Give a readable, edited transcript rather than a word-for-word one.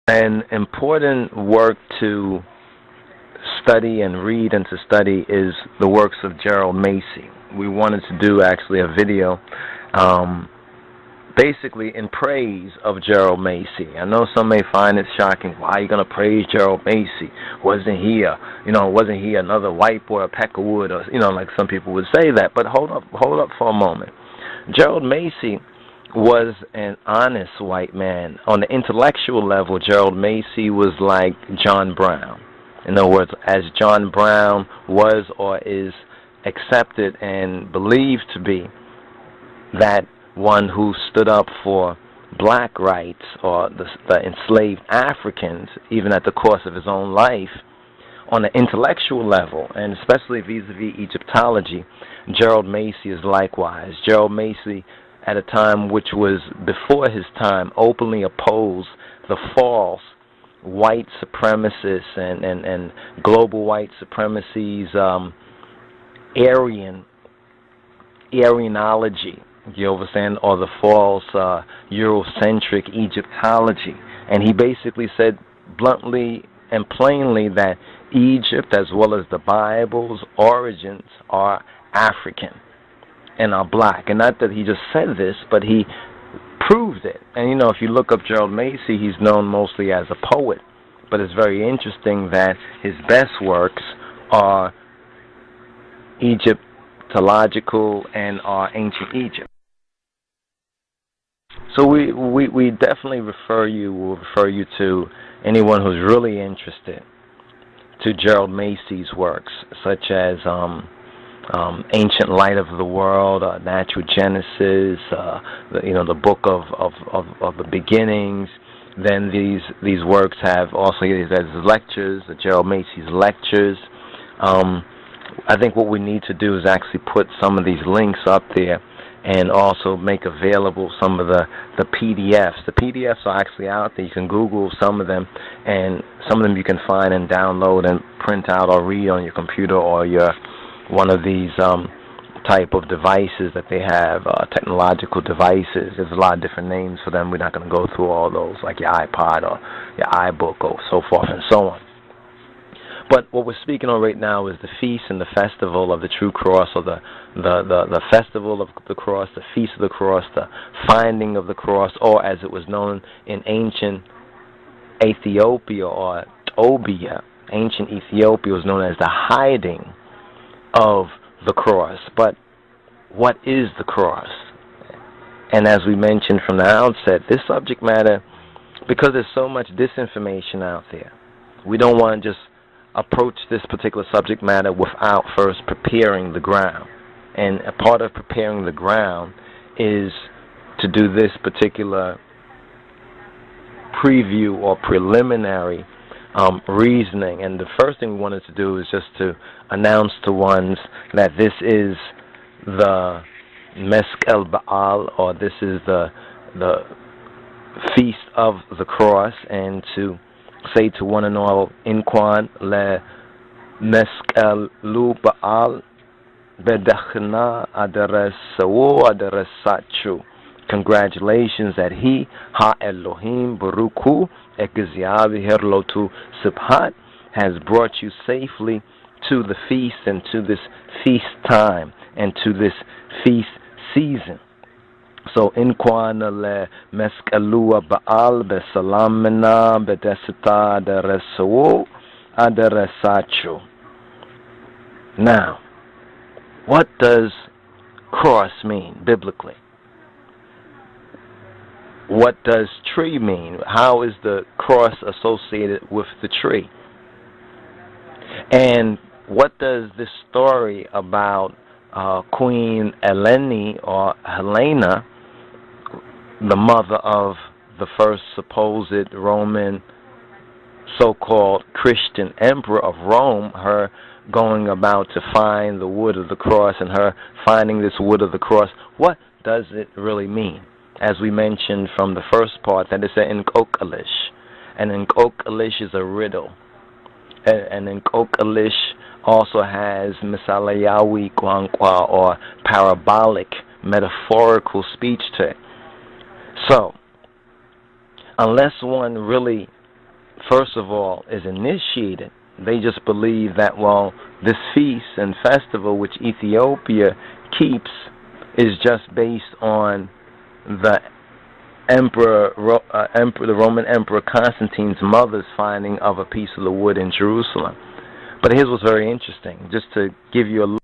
An important work to study and read and to study is the works of Gerald Macy. We wanted to do actually a video basically in praise of Gerald Macy. I know some may find it shocking. Why are you going to praise Gerald Macy? Wasn't he another white boy, a peck of wood, or like some people would say that. But hold up for a moment. Gerald Macy was an honest white man. On the intellectual level, Gerald Macy was like John Brown. In other words, as John Brown was or is accepted and believed to be that one who stood up for black rights or the enslaved Africans, even at the cost of his own life, on the intellectual level, and especially vis-a-vis Egyptology, Gerald Macy is likewise. Gerald Macy, at a time which was before his time, openly opposed the false white supremacists and global white supremacy's Aryanology, you understand, or the false Eurocentric Egyptology. And he basically said bluntly and plainly that Egypt, as well as the Bible's origins, are African and are black. And not that he just said this, but he proved it. And if you look up Gerald Macy, he's known mostly as a poet. But it's very interesting that his best works are Egyptological and are ancient Egypt. So we definitely will refer you to anyone who's really interested to Gerald Macy's works, such as Ancient Light of the World, Natural Genesis, the Book of the Beginnings. Then these works have also his lectures, Gerald Macy's lectures. I think what we need to do is actually put some of these links up there and also make available some of the PDFs. The PDFs are actually out there. You can Google some of them, and some of them you can find and download and print out or read on your computer or your one of these type of devices that they have, technological devices. There's a lot of different names for them. We're not going to go through all those, like your iPod or your iBook or so forth and so on. But what we're speaking on right now is the feast and the festival of the true cross, or the festival of the cross, the feast of the cross, the finding of the cross, or as it was known in ancient Ethiopia or Tobia. Ancient Ethiopia was known as the hiding of the cross. But what is the cross? And as we mentioned from the outset, this subject matter, because there's so much disinformation out there, we don't want to just approach this particular subject matter without first preparing the ground. And a part of preparing the ground is to do this particular preview or preliminary reasoning. And the first thing we wanted to do is just to announce to ones that this is the Meskel Baal, or this is the Feast of the Cross, and to say to one and all, Inquan le Meskel Baal bedachna aderesawo aderesachu. Congratulations that he, Ha Elohim Baruchu Ekziavi Herlotu Subhat, has brought you safely to the feast and to this feast time and to this feast season. So Inquana le Meskalua Baal Besalamina Bedesita Aderesawo Aderesachu. Now, what does cross mean biblically? What does tree mean? How is the cross associated with the tree? And what does this story about Queen Eleni, or Helena, the mother of the first supposed Roman so-called Christian emperor of Rome, her going about to find the wood of the cross and her finding this wood of the cross, what does it really mean? As we mentioned from the first part, that it's an Nkokalish. And Nkokalish is a riddle. And Nkokalish also has Misalayawi Kwankwa, or parabolic, metaphorical speech to it. So, unless one really first of all, is initiated. They just believe that, well, this feast and festival which Ethiopia keeps is just based on the the Roman Emperor Constantine's mother's finding of a piece of the wood in Jerusalem. But here's what's very interesting, just to give you a